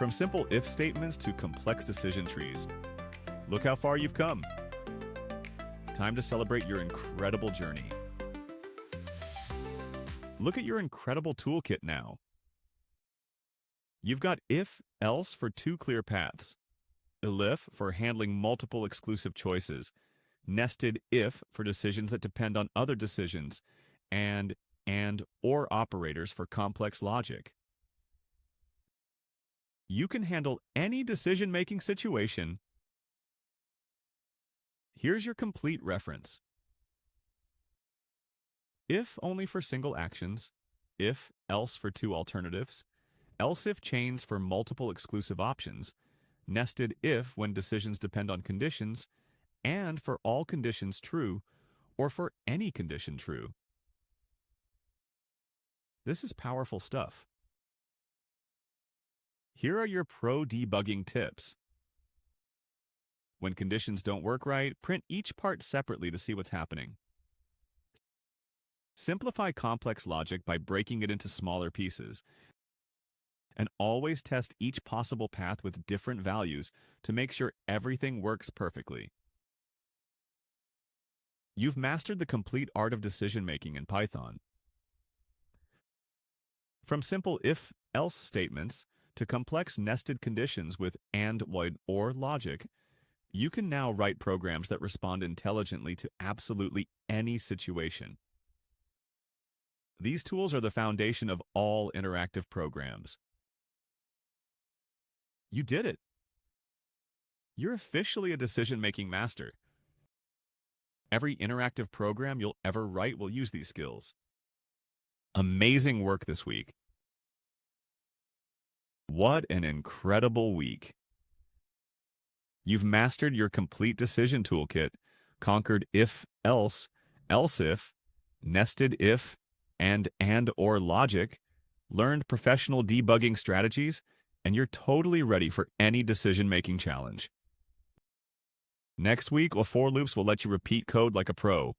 From simple if statements to complex decision trees. Look how far you've come. Time to celebrate your incredible journey. Look at your incredible toolkit now. You've got if, else for 2 clear paths, elif for handling multiple exclusive choices, nested if for decisions that depend on other decisions, and or operators for complex logic. You can handle any decision-making situation. Here's your complete reference. If only for single actions, if, else for 2 alternatives, else if chains for multiple exclusive options, nested if when decisions depend on conditions, and for all conditions true, or for any condition true. This is powerful stuff. Here are your pro debugging tips. When conditions don't work right, print each part separately to see what's happening. Simplify complex logic by breaking it into smaller pieces. And always test each possible path with different values to make sure everything works perfectly. You've mastered the complete art of decision-making in Python. From simple if-else statements to complex nested conditions with and, or logic, you can now write programs that respond intelligently to absolutely any situation. These tools are the foundation of all interactive programs. You did it! You're officially a decision-making master. Every interactive program you'll ever write will use these skills. Amazing work this week. What an incredible week. You've mastered your complete decision toolkit, conquered if, else, else if, nested if, and or logic, learned professional debugging strategies, and you're totally ready for any decision-making challenge. Next week, for loops will let you repeat code like a pro.